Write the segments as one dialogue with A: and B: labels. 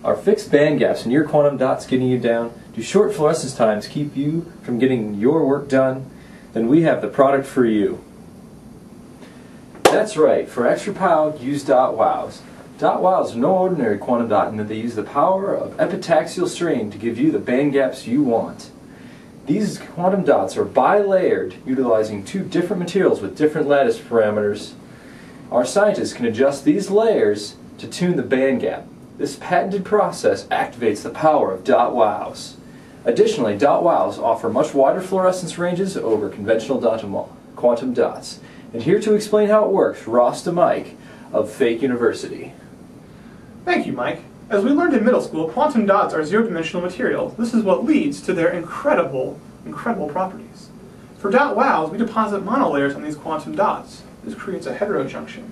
A: Are fixed band gaps in your quantum dots getting you down? Do short fluorescence times keep you from getting your work done? Then we have the product for you. That's right, for extra power, use DotWows. DotWows are no ordinary quantum dot in that they use the power of epitaxial strain to give you the band gaps you want. These quantum dots are bilayered, utilizing two different materials with different lattice parameters. Our scientists can adjust these layers to tune the band gap. This patented process activates the power of DotWows. Additionally, DotWows offer much wider fluorescence ranges over conventional quantum dots. And here to explain how it works, Ross DeMike of Fake University.
B: Thank you, Mike. As we learned in middle school, quantum dots are zero-dimensional materials. This is what leads to their incredible properties. For DotWows, we deposit monolayers on these quantum dots. This creates a heterojunction.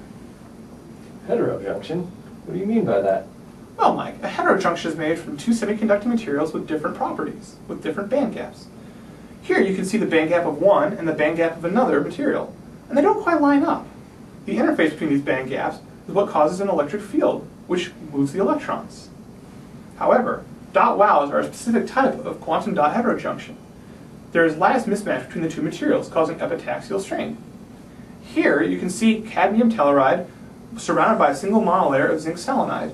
A: Heterojunction? What do you mean by that?
B: Well, Mike, a heterojunction is made from two semiconducting materials with different properties, with different band gaps. Here you can see the band gap of one and the band gap of another material, and they don't quite line up. The interface between these band gaps is what causes an electric field, which moves the electrons. However, DotWows are a specific type of quantum dot heterojunction. There is lattice mismatch between the two materials, causing epitaxial strain. Here you can see cadmium telluride surrounded by a single monolayer of zinc selenide.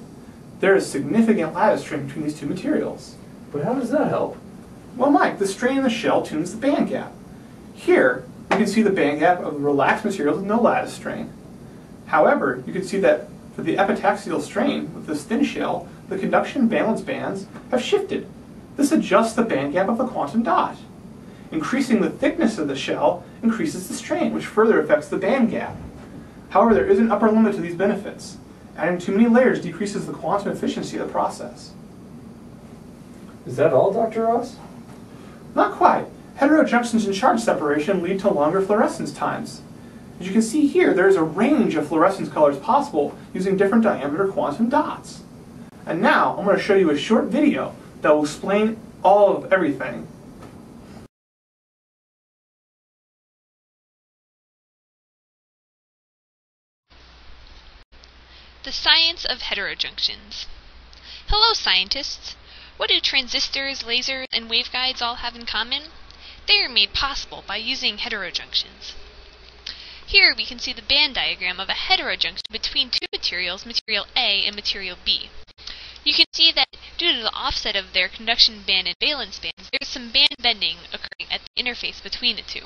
B: There is significant lattice strain between these two materials.
A: But how does that help?
B: Well, Mike, the strain in the shell tunes the band gap. Here, you can see the band gap of relaxed materials with no lattice strain. However, you can see that for the epitaxial strain with this thin shell, the conduction valence bands have shifted. This adjusts the band gap of the quantum dot. Increasing the thickness of the shell increases the strain, which further affects the band gap. However, there is an upper limit to these benefits. Adding too many layers decreases the quantum efficiency of the process.
A: Is that all, Dr. Ross?
B: Not quite. Heterojunctions and charge separation lead to longer fluorescence times. As you can see here, there is a range of fluorescence colors possible using different diameter quantum dots. And now, I'm going to show you a short video that will explain all of everything.
C: The science of heterojunctions. Hello, scientists! What do transistors, lasers, and waveguides all have in common? They are made possible by using heterojunctions. Here we can see the band diagram of a heterojunction between two materials, material A and material B. You can see that due to the offset of their conduction band and valence bands, there is some band bending occurring at the interface between the two.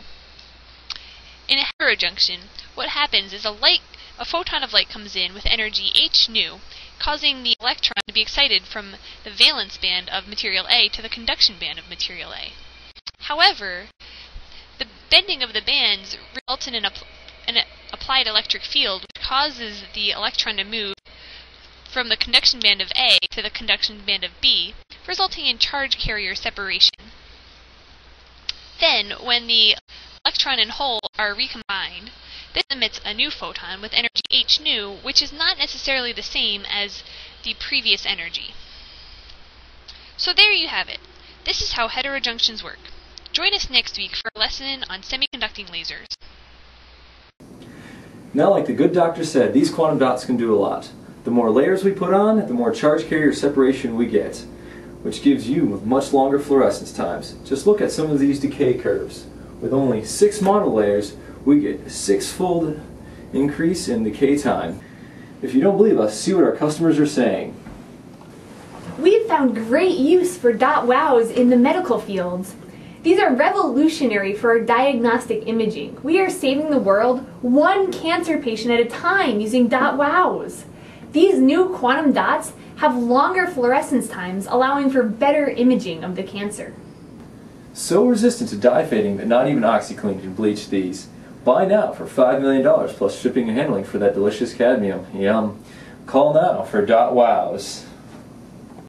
C: In a heterojunction, what happens is a photon of light comes in with energy h nu, causing the electron to be excited from the valence band of material A to the conduction band of material A. However, the bending of the bands results in an applied electric field, which causes the electron to move from the conduction band of A to the conduction band of B, resulting in charge carrier separation. Then, when the electron and hole are recombined, this emits a new photon with energy h nu, which is not necessarily the same as the previous energy. So there you have it. This is how heterojunctions work. Join us next week for a lesson on semiconducting lasers.
A: Now, like the good doctor said, these quantum dots can do a lot. The more layers we put on, the more charge carrier separation we get, which gives you much longer fluorescence times. Just look at some of these decay curves. With only 6 monolayers, we get a 6-fold increase in decay time. If you don't believe us, see what our customers are saying.
D: We've found great use for DotWows in the medical fields. These are revolutionary for diagnostic imaging. We are saving the world one cancer patient at a time using DotWows. These new quantum dots have longer fluorescence times, allowing for better imaging of the cancer.
A: So resistant to dye fading that not even OxyClean can bleach these. Buy now for $5 million plus shipping and handling for that delicious cadmium. Yum. Call now for DotWows.